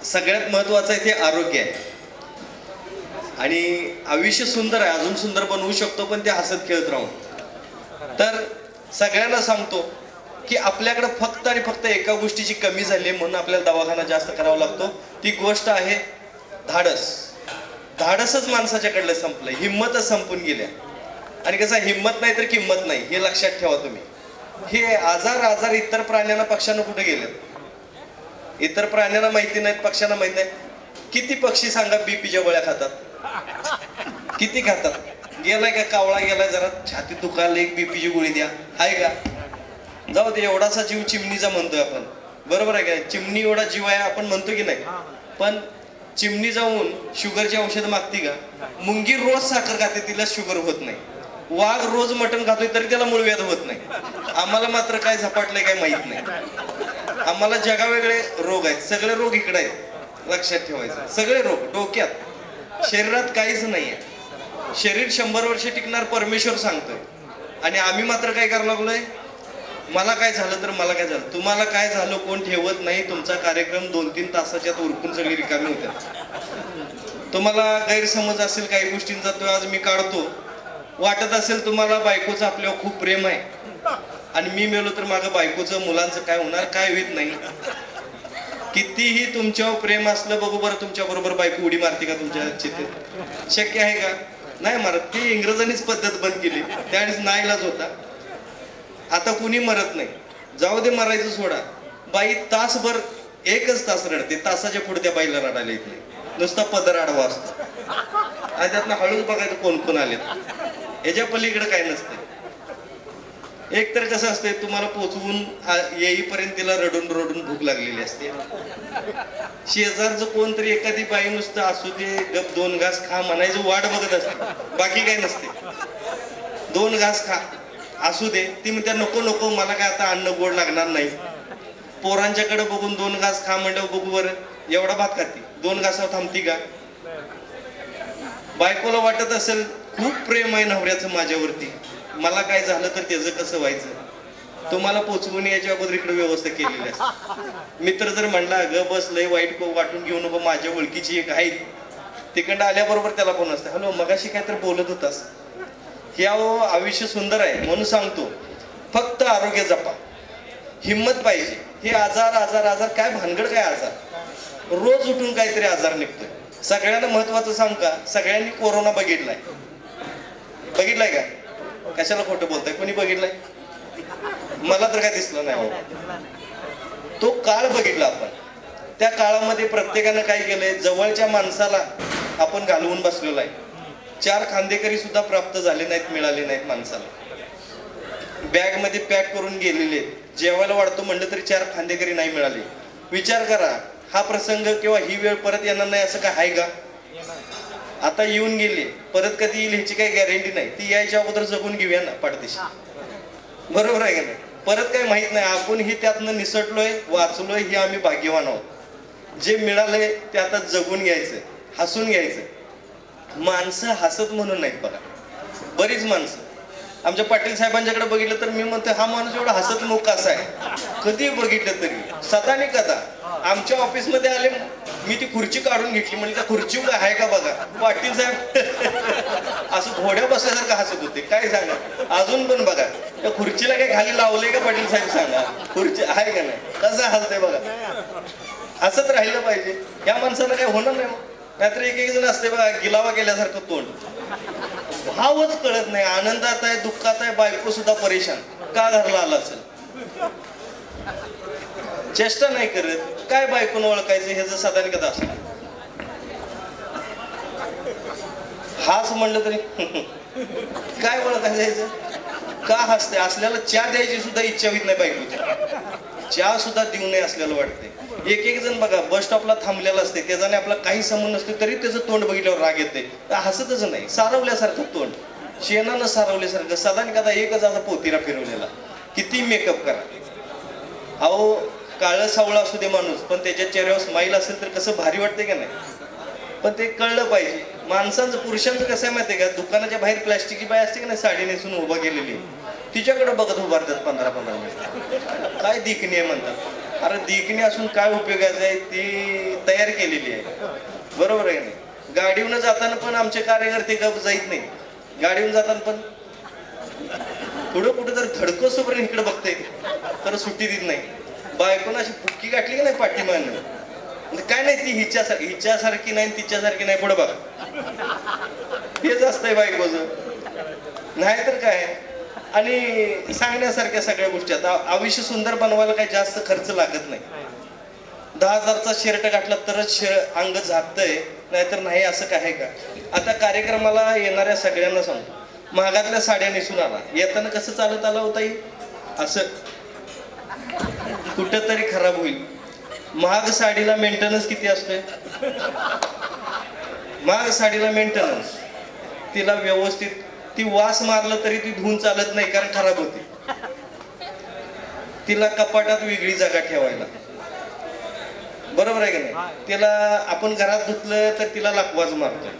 सगळ्यात महत्त्वाचं आहे ते आरोग्य आहे आणि आयुष्य सुंदर आहे, अजून सुंदर बनवू शकतो पण ते हसत खेळत राहून. तर सगळ्यांना सांगतो की आपल्याकडे फक्त आणि फक्त एका गोष्टीची कमी झाली आहे म्हणून आपल्याला दवाखाना जास्त करावा लागतो. ती गोष्ट आहे धाडस. धाडसच माणसाच्याकडलं संपलंय, हिंमतच संपून गेल्या. आणि कसं हिंमत नाही तर किंमत नाही हे लक्षात ठेवा तुम्ही. हे आजार इतर प्राण्यांना पक्ष्यांना कुठे गेलेत? इतर प्राण्यांना माहिती नाहीत, पक्ष्यांना माहिती नाही. किती पक्षी सांगा बीपीच्या गोळ्या खातात? किती खातात? गेलाय का कावळा गेलाय जरा छातीत दुखायला एक बीपीची गोळी द्या, आहे का? जाऊ दे, एवढासा जीव चिमणीचा म्हणतोय आपण, बरोबर आहे का? चिमणी एवढा जीव आहे आपण म्हणतो की नाही? पण चिमणी जाऊन शुगरची औषध मागती का? मुंगी रोज साखर खाते, तिला शुगर होत नाही. वाघ रोज मटण खातोय तरी त्याला मूळव्याध होत नाही. आम्हाला मात्र काय झपाटलंय काय माहित नाही. आम्हाला जगावेगळे रोग आहेत, सगळे रोग इकडे आहेत, लक्षात ठेवायचं. सगळे रोग डोक्यात, शरीरात काहीच नाहीये. शरीर 100 वर्ष टिकणार परमेश्वर सांगतोय आणि आम्ही मात्र काय करायला लागलोय? मला काय झालं तर मला काय झालं, तुम्हाला काय झालं कोण ठेवत नाही. तुमचा कार्यक्रम 2-3 तासाच्यात उरकून सगळी रिकामी होत्या. तुम्हाला गैरसमज असेल काही गोष्टींचा, तो आज मी काढतो. वाटत असेल तुम्हाला बायकोचं आपल्यावर खूप प्रेम आहे आणि मी मेलो तर माझं बायकोचं मुलांचं काय होणार? काय होत नाही. कितीही तुमच्यावर प्रेम असलं, बघू बरं तुमच्या बरोबर बायको उडी मारते का तुमच्या चितेत? शक्य आहे का? नाही मारत. ती इंग्रजांनीच पद्धत बंद केली, त्यावेळेस नाईलाज होता. आता कुणी मरत नाही. जाऊ दे, मरायचं सोडा. बाई तासभर 1च तास रडते, तासाच्या पुढे त्या बाईला रडायला येत नाही, नुसता पदर आडवा असतो आणि त्यातनं हळूच बघायचं कोण कोण आलेत. याच्या पलीकडे काय नसते. एक तर कसं असते, तुम्हाला पोचवून येईपर्यंत तिला रडून रडून भूक लागलेली असते. शेजारचं कोणतरी एखादी बाई नुसतं असू दे गप 2 घास खा म्हणायचं वाट बघत असते, बाकी काय नसते. 2 घास खा असू दे, ती म्हणते नको नको मला काय आता अन्न गोड लागणार नाही. पोरांच्याकडे बघून 2 घास खा म्हणल्यावर बघू बरं एवढा भात खाती, 2 घासावर थांबती का? बायकोला वाटत असेल खूप प्रेम आहे नवऱ्याचं माझ्यावरती, मला काय झालं तर त्याचं कसं व्हायचं. तुम्हाला पोचवून याच्या अगोदर इकडे व्यवस्था केलेली असते. मित्र जर म्हणला ग बस लय वाईट वाटून घेऊ नको, माझ्या ओळखीची एक आहे, तिकडं आल्याबरोबर त्याला कोण असतं, हॅलो मगाशी काय तर बोलत होतास. हे आयुष्य सुंदर आहे म्हणून सांगतो, फक्त आरोग्य जपा, हिंमत पाहिजे. हे आजार काय भानगड, काय आजार? रोज उठून काहीतरी आजार निघतोय. सगळ्यांना महत्वाचं सांग का, सगळ्यांनी कोरोना बघितलाय का? कशाला खोटं बोलताय? कोणी बघितलाय? मला तर काय दिसलं नाही. तो काळ बघितला आपण. त्या काळामध्ये प्रत्येकानं काय केलंय, जवळच्या माणसाला आपण घालवून बसलेलो आहे. 4 खांदेकरी सुद्धा प्राप्त झाले नाहीत, मिळाले नाहीत माणसाला. बॅग मध्ये पॅक करून गेलेले, जेवायला वाढतो म्हणलं तरी 4 खांदेकरी नाही मिळाले. विचार करा, हा प्रसंग किंवा ही वेळ परत येणार नाही असं काय आहे का? आता येऊन गेली, परत कधी येईल ह्याची काही गॅरंटी नाही. ती यायच्या अगोदर जगून घेऊया ना पाठदेशी, बरोबर आहे का नाही? परत काही माहित नाही. आपण ही त्यातनं निसटलोय, वाचलोय, ही आम्ही भाग्यवान आहोत. जे मिळालंय ते आता जगून घ्यायचं, हसून घ्यायचं. माणसं हसत म्हणून नाहीत बघा, बरीच माणसं. आमच्या पाटील साहेबांच्याकडे बघितलं तर मी म्हणतो हा माणूस एवढा हसत मुख असा आहे, कधी बघितलं तरी सदा आणि कदा. आमच्या ऑफिसमध्ये आले, मी ती खुर्ची काढून घेतली, म्हणजे त्या खुर्चीवर आहे का बघा. पाटील साहेब असं घोड्या बसल्यासारखं हसत होते. काय सांगा, अजून पण बघा त्या खुर्चीला काही खाली लावलंय का पाटील साहेब? सांगा, खुर्ची आहे का नाही? कसं हसतंय बघा. हसत राहिलं पाहिजे. या माणसाला काही होणार नाही. नाहीतर एक जण असते बघा, गिलावा केल्यासारखं तोंड, भावच कळत नाही. आनंदात आहे, दुःखात आहे, बायको सुद्धा परेशान का घरला आला असेल, चेष्टा नाही करत. काय बायकोन ओळखायचं ह्याचं साधारण कदा असं हाच म्हणलं तरी काय ओळखायचं ह्याचं? का हसते? असल्याला चहा द्यायची सुद्धा इच्छा होत नाही बायकोची, चहा सुद्धा देऊ नये असल्याला वाटते. एक जण बघा बस स्टॉपला थांबलेला असते, त्याच्याने आपला काही संबंध नसतो तरी त्याचं तोंड बघितल्यावर राग येते. हसतच नाही, सारवल्यासारखं तोंड, शेणानं सारवल्यासारखं. साधारण कदा एकच असा पोतीरा फिरवलेला. किती मेकअप करा, अहो काळं सावळं असू दे माणूस, पण त्याच्या चेहऱ्यावर स्माईल असेल तर कसं भारी वाटते का नाही? पण ते कळलं पाहिजे. माणसांचं, पुरुषांचं कसं आहे माहितीये का, दुकानाच्या बाहेर प्लास्टिकची बाई असते का नाही, साडी नेसून उभा केलेली, तिच्याकडे बघत उभारतात 15-15 मिनिट. काय दिखणी आहे म्हणतात. अरे देखणी असून काय उपयोगाचं आहे, ती तयार केलेली आहे, बरोबर आहे नाही. गाडीहून जाताना पण आमचे कार्यकर्ते गप जाईत नाही, गाडीहून जाताना पण पुढं कुठं जर धडकोसोपर्यंत इकडे बघते तर सुट्टी देत नाही. बायकोनं अशी फुटकी गाठली की नाही पाठीमागनं, काय नाही ती हिच्यासारखी नाही तिच्यासारखी नाही, पुढे बघा, हेच असतंय बायकोचं, नाही तर काय. आणि सांगण्यासारख्या सगळ्या गोष्टी. आता आयुष्य सुंदर बनवायला काही जास्त खर्च लागत नाही. 10,000चा शर्ट घातला तरच अंग झाकतंय, नाहीतर नाही, असं काय का. आता कार्यक्रमाला येणाऱ्या सगळ्यांना सांगतो, महागातल्या साड्या नेसून आला, येताना कसं चालत आला होता, असं कुठं तरी खराब होईल. महाग साडीला मेंटेनन्स किती असतोय, महाग साडीला मेंटेनन्स, तिला व्यवस्थित, ती वास मारलं तरी ती धुवून चालत नाही कारण खराब होते. तिला कपाटात वेगळी जागा ठेवायला, बरोबर आहे की नाही. तिला आपण घरात धुतलं तर तिला लाकवाज मारतोय,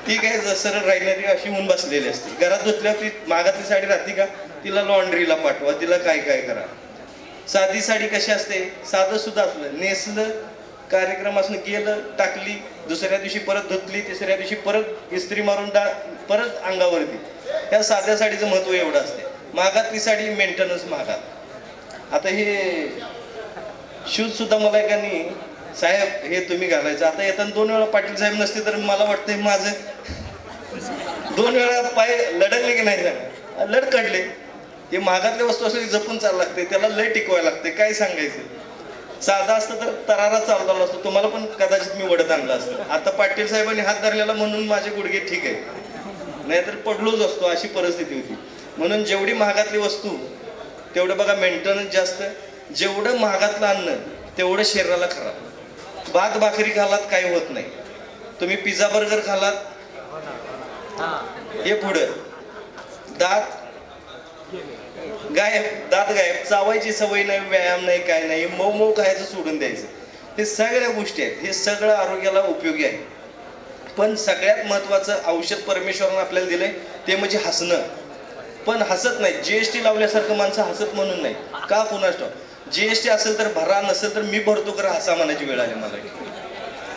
ती काय सरळ राहिली अशी होऊन बसलेली असते. घरात धुतल्यावर ती महागातली साडी राहते का, तिला लॉन्ड्रीला पाठवा, तिला काय काय करा. साधी साडी कशी असते, साधं सुद्धा असलं नेसलं, कार्यक्रम असणं गेलं, टाकली, दुसऱ्या दिवशी परत धुतली, तिसऱ्या दिवशी परत इस्त्री मारून परत अंगावरती. या साध्या साडीचं महत्व एवढं असते. महागातली साडी मेंटेनन्स महागात. आता हे शूज सुद्धा मला एकानी, साहेब हे तुम्ही घालायचं, आता येताना 2 वेळा पाटील साहेब नसते तर मला वाटतंय माझं 2 वेळा पाय लढकले की नाही, लडकडले. हे महागातल्या वस्तू असले जपून चालला लागते, त्याला लय टिकवायला लागते, काय सांगायचं. साधा असतं तर तरारा चालवला असतो, तुम्हाला पण कदाचित मी वडत आणलं असतं. आता पाटील साहेबांनी हात धरलेला म्हणून माझे गुडघे ठीक आहे, नाहीतर पडलोच असतो, अशी परिस्थिती होती. म्हणून जेवढी महागातली वस्तू तेवढं बघा मेंटेनन्स जास्त. जेवढं महागातलं अन्न तेवढं शरीराला खराब. भात भाकरी खालात काही होत नाही, तुम्ही पिझ्झा बर्गर खालात हे पुढं दात गायब, दात गायब, चावायची सवय नाही, व्यायाम नाही, काय नाही, मऊ मऊ खायचं सोडून द्यायचं. हे सगळ्या गोष्टी आहेत, हे सगळं आरोग्याला उपयोगी आहे. पण सगळ्यात महत्वाचं औषध परमेश्वरानं आपल्याला दिलंय ते म्हणजे हसणं. पण हसत नाही, जीएसटी लावल्यासारखं माणसं हसत म्हणून नाही का, कुणाच ठाऊक. जीएसटी असेल तर भरा, नसेल तर मी भरतो, करा हसा म्हणायची वेळ आली मला.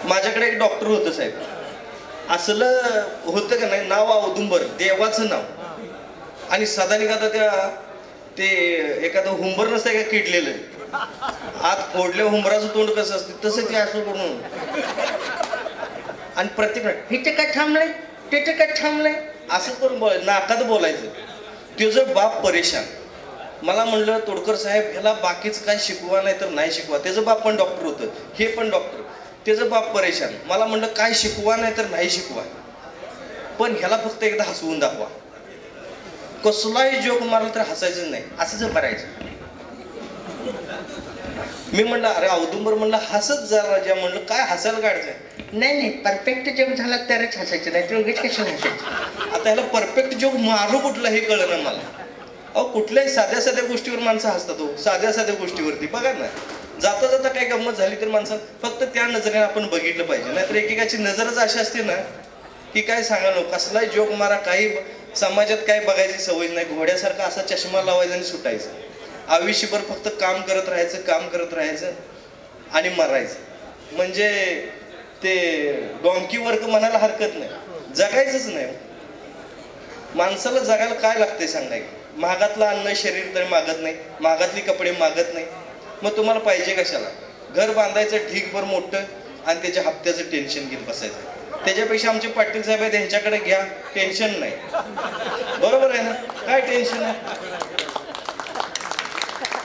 माझ्याकडे एक डॉक्टर होतं साहेब, असलं होतं का नाही, नाव औदुंबर, देवाचं नाव. आणि साधारण एखादा ते एखादं हुंबर नसतं का किडलेलं, आत फोडल्या हुंबराचं तोंड कसं असतं तसं ते असं करून, आणि प्रत्येक हे काय थांबलंय, ते काय थांबलंय, असं करून नाकात बोलायचं. त्याचं बाप परेशान. मला म्हणलं तोडकर साहेब ह्याला बाकीच काय शिकवा, नाही तर नाही शिकवा. त्याचं बाप पण डॉक्टर होतं, हे पण डॉक्टर, त्याचं बाप परेशान. मला म्हणलं काय शिकवा नाही तर नाही शिकवा, पण ह्याला फक्त एकदा हसवून दाखवा. कसलाही जोक मारला तर हसायचं नाही, असंच करायचं. मी म्हणलं अरे औदुंबर, म्हणलं हसत जा राजा. म्हणलं काय हसायला काढायचं, नाही नाही परफेक्ट जोक झाला तरच हसायचं, नाही तर उगीच कशाला हसायचं. आता ह्याला परफेक्ट जोक मारू कुठला हे कळलं ना मला. अहो कुठल्याही साध्या साध्या गोष्टीवर माणसं हसतात हो, साध्या साध्या गोष्टीवरती. बघा ना, जाता जाता काही गंमत झाली तर माणसं फक्त त्या नजरेने आपण बघितलं पाहिजे, नाहीतर एकेकाची नजरच अशी असते ना की काय सांगा नको. कसलाही जोक मारा, काही समाजात काय बघायची सवय नाही, घोड्यासारखा असा चष्मा लावायचा आणि सुटायचं. आयुष्यभर फक्त काम करत राहायचं, काम करत राहायचं आणि मरायचं. म्हणजे ते डॉंकी वर्क म्हणायला हरकत नाही, जगायचंच नाही. माणसाला जगायला काय लागतंय सांगाय. महागातलं अन्न शरीर तरी मागत नाही, महागातली कपडे मागत नाही, मग तुम्हाला पाहिजे कशाला. घर बांधायचं ढीगभर मोठं आणि त्याच्या हप्त्याचं टेन्शन घेत बसायचं. त्याच्यापेक्षा आमचे पाटील साहेब आहेत, त्यांच्याकडे घ्या, टेन्शन नाही. बरोबर आहे ना, काय टेन्शन आहे.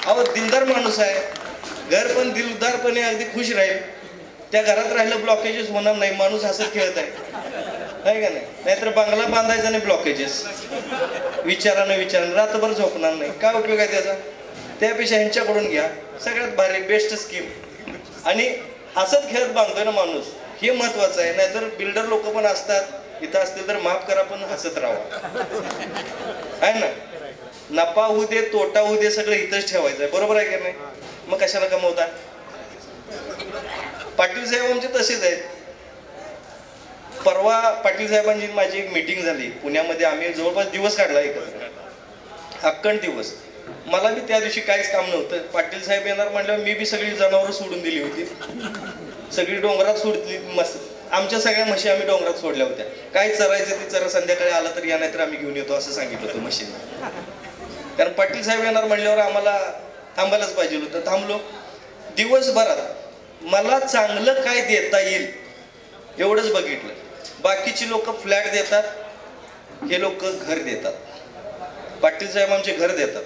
अहो दिलदार माणूस आहे, घर पण दिलदारपणे अगदी खुश राहील. त्या घरात राहिलं ब्लॉकेजेस होणार नाही, माणूस हसत खेळत आहे का नाही. नाहीतर बंगला बांधायचा नाही, ब्लॉकेजेस विचारानं रात्रभर झोपणार नाही, काय उपयोग आहे त्याचा. त्यापेक्षा ह्यांच्याकडून घ्या, सगळ्यात भारी बेस्ट स्कीम. आणि हसत खेळत बांधतोय ना माणूस, हे महत्वाचं आहे. नाहीतर बिल्डर लोक पण असतात इथं, असतील तर माफ करा पण हसत राहा, आहे ना. नफा होऊ दे तोटा होऊ दे सगळं इथंच ठेवायचं आहे, बरोबर आहे की नाही. मग कशाला कमवता. पाटील साहेब आमचे तसेच आहेत. परवा पाटील साहेबांची माझी एक मीटिंग झाली पुण्यामध्ये. आम्ही जवळपास दिवस काढला एकत्र, अक्कड दिवस. मला बी त्या दिवशी काहीच काम नव्हतं. पाटील साहेब येणार म्हटल्यावर मी बी सगळी जनावरं सोडून दिली होती, सगळी डोंगरात सोडली. मस्त आमच्या सगळ्या म्हशी आम्ही डोंगरात सोडल्या होत्या. काय चरायचं ते चरा, संध्याकाळी आला तर या, नाही तर आम्ही घेऊन येतो असं सांगितलं होतं म्हशींना. कारण पाटील साहेब येणार म्हणल्यावर आम्हाला थांबायलाच पाहिजे होतं. थांबलो. दिवसभरात मला चांगलं काय देता येईल एवढंच बघितलं. बाकीची लोक फ्लॅट देतात, हे लोक घर देतात. पाटील साहेब आमचे घर देतात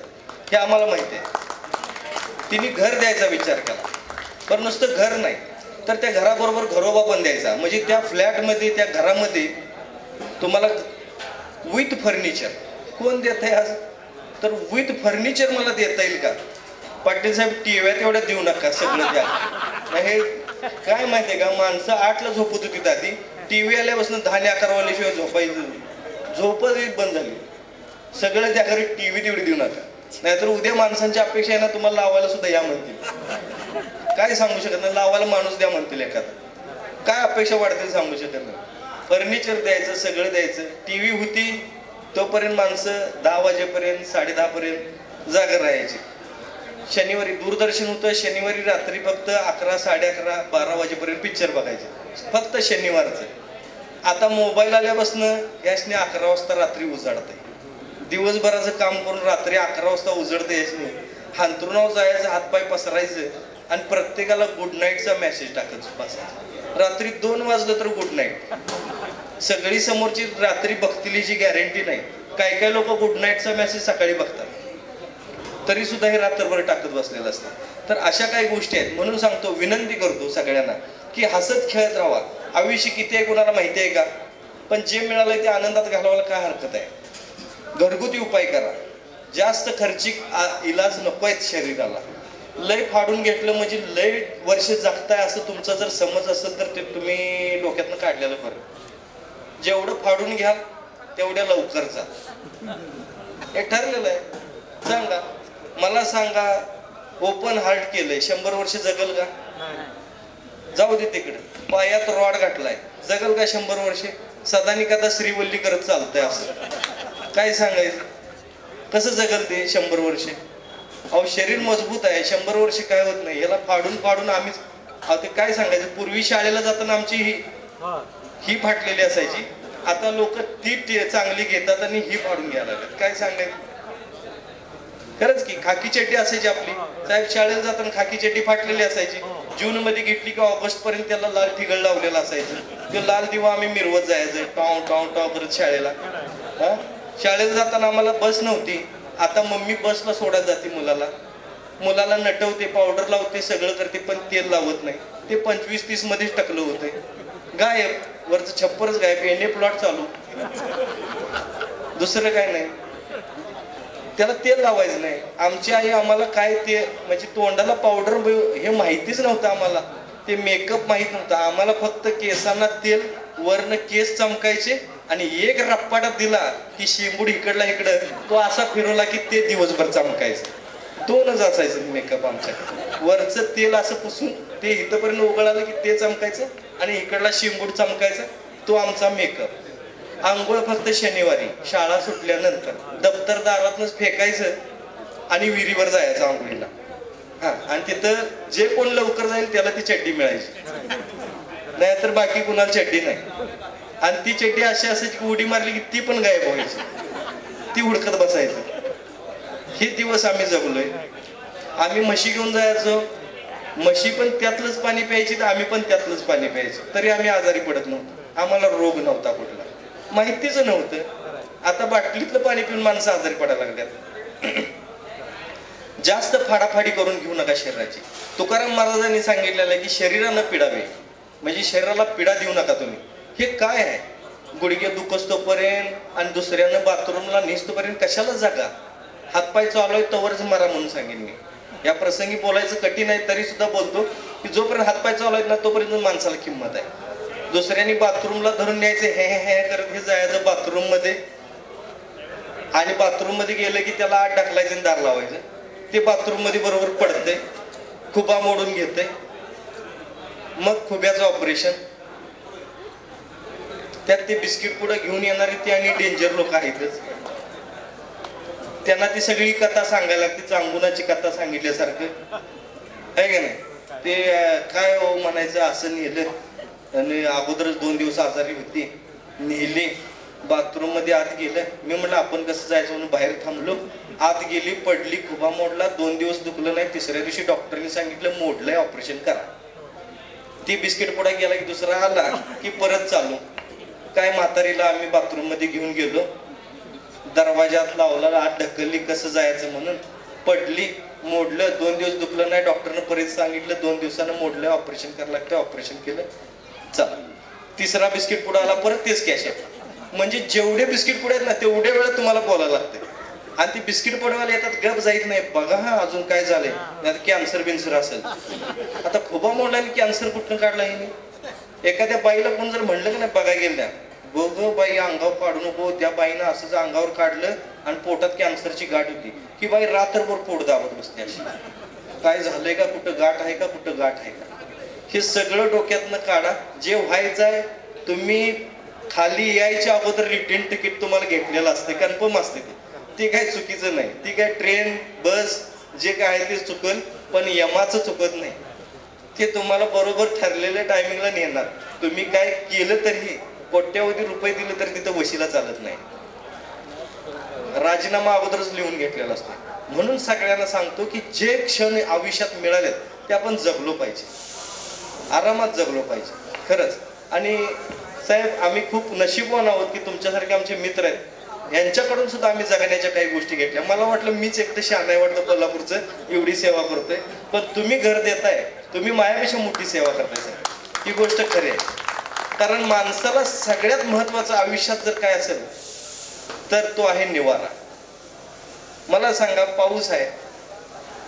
हे आम्हाला माहिती आहे. तिने घर द्यायचा विचार केला, पण नुसतं घर नाही तर त्या घराबरोबर घरोबा पण द्यायचा. म्हणजे त्या फ्लॅटमध्ये, त्या घरामध्ये तुम्हाला विथ फर्निचर कोण देत आहे आज? तर विथ फर्निचर मला देता येईल का? पाटील साहेब टीव्या तेवढ्या देऊ नका, सगळं द्या. हे काय माहितीये का, माणसं 8ला झोपत होती आधी, टीव्ही आल्यापासून 10-11 वाल्याशिवाय झोपायचं, झोपच बंद झाली. सगळं त्या घरी टीव्ही तेवढी देऊ नका, नाहीतर उद्या माणसांची अपेक्षा आहे ना, तुम्हाला लावायला सुद्धा या म्हणतील. काय सांगू शकत नाही, लावायला माणूस द्या म्हणतील एखादा. काय अपेक्षा वाढतील सांगू शकत नाही. फर्निचर द्यायचं, सगळं द्यायचं. टीव्ही होती तोपर्यंत माणसं 10 वाजेपर्यंत 10:30 पर्यंत जागर राहायची. शनिवारी दूरदर्शन होतं, शनिवारी रात्री फक्त 11, 11:30, 12 वाजेपर्यंत पिक्चर बघायचे, फक्त शनिवारचं. आता मोबाईल आल्यापासून यासने 11 वाजता रात्री उजाडते. दिवसभराचं काम करून रात्री 11 वाजता उजडते यासने. हांतरुणावर जायचं, हातपाय पसरायचं आणि प्रत्येकाला गुड नाईटचा मेसेज टाकत बसायचं. रात्री 2 वाजलं तर गुड नाईट. सगळी समोरची रात्री बघतील याची गॅरंटी नाही. काही काही लोक गुड नाईटचा मेसेज सकाळी बघतात, तरी सुद्धा हे रात्रभर टाकत बसलेलं असतं. तर अशा काही गोष्टी आहेत. म्हणून सांगतो, विनंती करतो सगळ्यांना की हसत खेळत राहा. आयुष्य किती आहे कोणाला माहिती आहे का? पण जे मिळालंय ते आनंदात घालवायला काय हरकत आहे? घरगुती उपाय करा. जास्त खर्चिक इलाज नको आहेत शरीराला. लय फाडून घेतलं म्हणजे लय वर्ष जगताय असं तुमचा जर समज असेल तर ते तुम्ही डोक्यातनं काढलेलं बरं. जेवढं फाडून घ्याल तेवढ्या लवकर जा, हे ठरलेलं आहे. सांगा, मला सांगा, ओपन हार्ट केलंय, 100 वर्ष जगल का? जाऊ दे तिकडे. पायात रॉड घातलाय, जगल का 100 वर्षे? सदानी कदा श्रीवल्ली करत चालतंय असं काय सांगायचं? कसं जगल ते 100 वर्षे? अहो शरीर मजबूत आहे, 100 वर्ष काय होत नाही. याला फाडून फाडून आम्हीच. अहो ते काय सांगायचं, पूर्वी शाळेला जाताना आमची ही फाटलेली असायची, आता लोक ती चांगली घेतात आणि ही फाडून घ्यायला लागतात. काय सांगायचं? खरंच की खाकी चड्डी असायची आपली. साहेब शाळेला जाताना खाकी चड्डी फाटलेली असायची. जून मध्ये घेतली की ऑगस्ट पर्यंत त्याला लाल ठिगळ लावलेला असायचं. तो लाल दिवा आम्ही मिरवत जायचं टाव टाव टाव करत शाळेला. शाळेला जाताना आम्हाला बस नव्हती. आता मम्मी बसला सोडायला जाते मुलाला नटवते, पावडर लावते, सगळं करते, पण तेल लावत नाही. ते 25-30 मध्येच टकलं होतंय. गायब, वरचं छप्परच गायब, एने प्लॉट चालू, दुसरं काय नाही. त्याला तेल लावायचं नाही. आमची आई आम्हाला काय ते म्हणजे तोंडाला पावडर हे माहितीच नव्हतं आम्हाला. ते मेकअप माहित नव्हतं आम्हाला. फक्त केसांना तेल, वरनं केस चमकायचे आणि एक रप्पाटा दिला की शेंबूड इकडला इकडं तो असा फिरवला की ते दिवसभर चमकायचं. 2च असायचं मेकअप आमच्या. वरचं तेल असं पुसून ते इथंपर्यंत उघडालं की ते चमकायचं आणि इकडला शेंबूड चमकायचा, तो आमचा मेकअप. आंघोळ फक्त शनिवारी शाळा सुटल्यानंतर. दप्तर दारातनच फेकायचं आणि विहिरीवर जायचं आंघोळीला. आणि तिथं जे कोण लवकर जाईल त्याला ती चड्डी मिळायची, नाहीतर बाकी कुणाला चड्डी नाही. आणि ती चड्डी अशी असायची की उडी मारली की ती पण गायब व्हायची, ती हुडकत बसायचं. हे दिवस आम्ही जगलोय. आम्ही म्हशी घेऊन जायचो, म्हशी पण त्यातलंच पाणी प्यायची तर आम्ही पण त्यातलंच पाणी प्यायचो, तरी आम्ही आजारी पडत नव्हतो. आम्हाला रोग नव्हता कुठला, माहितीच नव्हतं. आता बाटलीतलं पाणी पिऊन माणसं आजारी पडायला लागल्यात. जास्त फाडाफाडी करून घेऊ नका शरीराची. तुकाराम महाराजांनी सांगितलेलं आहे की शरीरानं पिडावे, म्हणजे शरीराला पिडा देऊ नका तुम्ही. हे काय आहे? गुडघे दुखस्तोपर्यंत आणि दुसऱ्यानं बाथरूमला नेसतोपर्यंत कशाला जागा? हातपाय चालू आहे तवरच मारा म्हणून सांगेन मी. या प्रसंगी बोलायचं कठीण आहे तरी सुद्धा बोलतो की जोपर्यंत हातपाय चालू आहेत ना तोपर्यंत माणसाला किंमत आहे. दुसऱ्यांनी बाथरूमला धरून न्यायचं, हे करत हे जायचं बाथरूम मध्ये, आणि बाथरूम मध्ये गेलं की त्याला आत ढकलायचं आणि दार लावायचं. ते बाथरूम मध्ये बरोबर पडतंय, खुबा मोडून घेतंय, मग खुब्याचं ऑपरेशन. त्यात ते बिस्किट पुढे घेऊन येणारे ते आणि डेंजर लोक आहेतच. त्यांना ती सगळी कथा सांगायला लागते, चांगुणाची कथा सांगितल्यासारखं आहे का नाही. ते काय हो म्हणायचं, असं नेलं आणि अगोदरच 2 दिवस आजारी होती, नेली बाथरूम मध्ये आत गेलं. मी म्हटलं आपण कसं जायचं म्हणून बाहेर थांबलो. आत गेली, पडली, खुबा मोडला, 2 दिवस दुखलं नाही. तिसऱ्या दिवशी डॉक्टरनी सांगितलं मोडलंय, ऑपरेशन करा. ती बिस्किट पुडा गेला की दुसरा आला की परत चालू. काय म्हातारीला आम्ही बाथरूम मध्ये घेऊन गेलो, दरवाजात लावला, आत ढकलली, कसं जायचं म्हणून. पडली, मोडलं, 2 दिवस दुखलं नाही. डॉक्टरनं परत सांगितलं 2 दिवसानं मोडलं, ऑपरेशन करायला लागतं. ऑपरेशन केलं, चला. तिसरा बिस्किट पुडा आला, परत तेच कॅश आहे. म्हणजे जेवढे बिस्किट पुडे आहेत ना तेवढ्या वेळा तुम्हाला बोलायला लागते. आणि ती बिस्किट पुडेवाले येतात, गप जाईत नाही, बघा हा अजून काय झालंय, नाही कॅन्सर बिन्सर असेल. आता खुबा मोडला आणि कॅन्सर कुठून काढला हिने. एखाद्या बाईला कोण जर म्हणलं की नाही बघा गेल्या, बघ बाई अंगावर काढू नको, त्या बाईनं असंच अंगावर काढलं आणि पोटात कॅन्सरची गाठ होती, की बाई रात्रभर पोट दाबत बसते अशी. काय झालंय का, कुठं गाठ आहे का, कुठं गाठ आहे का. हे सगळं डोक्यातनं काढा. जे व्हायचं आहे, तुम्ही खाली यायच्या अगोदर रिटर्न तिकीट तुम्हाला घेतलेलं असते, कन्फर्म असते ते काही चुकीचं नाही. ती काय ट्रेन बस जे काय आहे ते चुकल, पण यमाचं चुकत नाही. ते तुम्हाला बरोबर ठरलेल्या टायमिंगला नेणार. तुम्ही काय केलं तरी, कोट्यावधी रुपये दिले तरी तिथं वशिला चालत नाही. राजीनामा अगोदरच लिहून घेतलेला असतो. म्हणून सगळ्यांना सांगतो की जे क्षण आयुष्यात मिळालेत ते आपण जगलो पाहिजे, आरामात जगलो पाहिजे खरंच. आणि साहेब आम्ही खूप नशीबवान आहोत की तुमच्यासारखे आमचे मित्र आहेत, यांच्याकडून सुद्धा आम्ही जगण्याच्या काही गोष्टी घेतल्या. मला वाटलं मीच एकटं शहाणा आहे वाटतं कोल्हापूरचं, एवढी सेवा करतोय, पण तुम्ही घर देताय, तुम्ही माझ्यापेक्षा मोठी सेवा करताय साहेब, ही गोष्ट खरी आहे. कारण माणसाला सगळ्यात महत्वाचं आयुष्यात जर काय असेल तर तो आहे निवारा. मला सांगा, पाऊस आहे,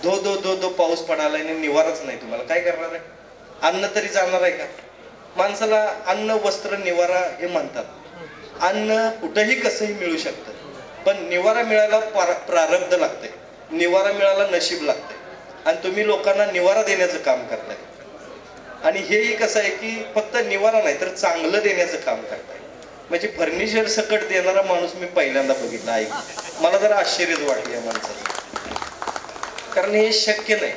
धो धो धो धो पाऊस पडायला आणि निवाराच नाही, तुम्हाला काय करणार आहे. अन्न तरी जाणार आहे का. माणसाला अन्न वस्त्र निवारा हे म्हणतात. अन्न कुठंही कसंही मिळू शकतं, पण निवारा मिळायला प्रारब्ध लागतंय, निवारा मिळायला नशीब लागतंय. आणि तुम्ही लोकांना निवारा देण्याचं काम करताय. आणि हेही कसं आहे की फक्त निवारा नाही तर चांगलं देण्याचं काम करताय. म्हणजे फर्निचर सकट देणारा माणूस मी पहिल्यांदा बघितला आहे. मला जरा आश्चर्यच वाटले या माणसाचं, कारण हे शक्य नाही.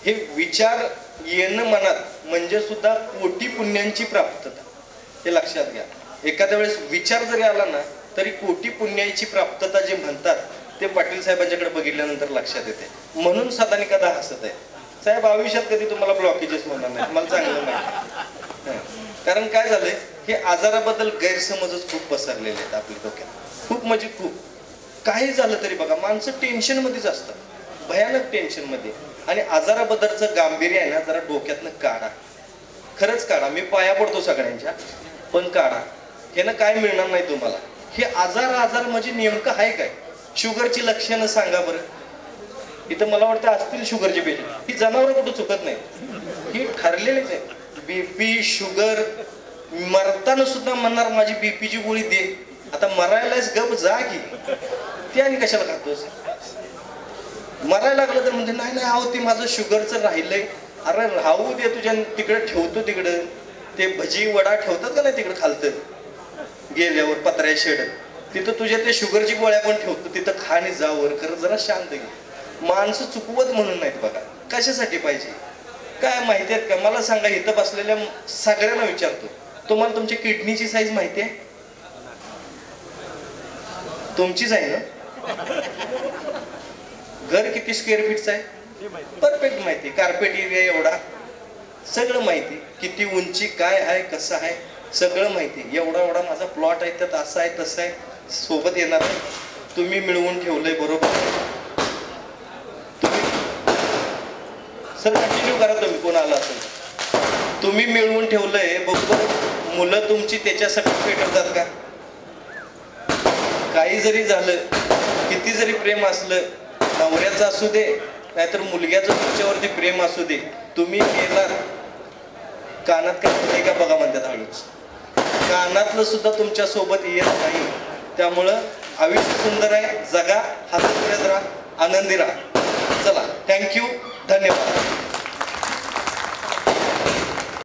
हे विचार येणं मनात म्हणजे सुद्धा कोटी पुण्यांची प्राप्तता, हे लक्षात घ्या. एखाद्या वेळेस विचार जरी आला ना तरी कोटी पुण्याची प्राप्तता जे म्हणतात ते पाटील साहेबांच्याकडे बघितल्यानंतर लक्षात येते. म्हणून सदानी कदा हसत आहे साहेब. आयुष्यात कधी तुम्हाला ब्लॉकेजेस होणार नाही, मला चांगलं माहिती. कारण काय झालंय, हे आजाराबद्दल गैरसमजच खूप पसरलेले आहेत आपल्या डोक्यात. खूप म्हणजे खूप. काही झालं तरी बघा माणसं टेन्शन मध्येच असतात, भयानक टेन्शन मध्ये. आणि आजाराबद्दलचं गांभीर्य आहे ना जरा डोक्यातनं काढा, खरंच काढा. मी पाया पडतो सगळ्यांच्या, पण काढा. हे ना काय मिळणार नाही तुम्हाला. हे आजार म्हणजे नेमकं आहे काय. शुगरची लक्षणं सांगा बरं. इथं मला वाटतं असतील शुगरचे पेशंट. ही जनावरं कुठं चुकत नाही, ही ठरलेलीच आहे. बीपी शुगर, मरताना सुद्धा म्हणणार माझी बीपीची गोळी दे. आता मरायलाच गप जा की, ते आणि कशाला खातोस. मरायला लागलं तर म्हणजे नाही नाही आहो ते माझं शुगरचं राहिलंय. अरे राहू दे, तुझ्या तिकडे ठेवतो. तिकडं ते भजी वडा ठेवतात का नाही तिकडे खालतं गेल्यावर पत्र्या शेड, तिथं तुझ्या ते शुगरची गोळ्या पण ठेवतो, तिथं खाणे जावर. खरं जरा शांत घे. माणसं चुकवत म्हणून नाहीत बघा. कशासाठी पाहिजे काय माहिती आहेत का. मला सांगा, इथं बसलेल्या सगळ्यांना विचारतो, तुम्हाला तुमच्या किडनीची साईज माहिती आहे. तुमचीच आहे ना. घर किती स्क्वेअर फीटचं आहे परफेक्ट माहिती. कार्पेट एरिया एवढा सगळं माहिती. किती उंची काय आहे कसं आहे सगळं माहिती. एवढा एवढा माझा प्लॉट आहे, त्यात असं आहे तसं आहे. सोबत येणार तुम्ही मिळवून ठेवलंय बरोबर. तुम्ही सर कंटिन्यू करा. तुम्ही कोण आला असेल तुम्ही मिळवून ठेवलंय बरोबर. मुलं तुमची त्याच्यासाठी पेटवतात का. काही जरी झालं, किती जरी प्रेम असलं, नवऱ्याचं असू दे नाहीतर मुलग्याचं तुमच्यावरती प्रेम असू दे, तुम्ही गेला कानात काय का बघा म्हणतात हळूच. कानातलं सुद्धा तुमच्या सोबत येत नाही. त्यामुळं आयुष्य सुंदर आहे, जगा, हसत राहा, आनंदी राहा. चला, थँक्यू, धन्यवाद.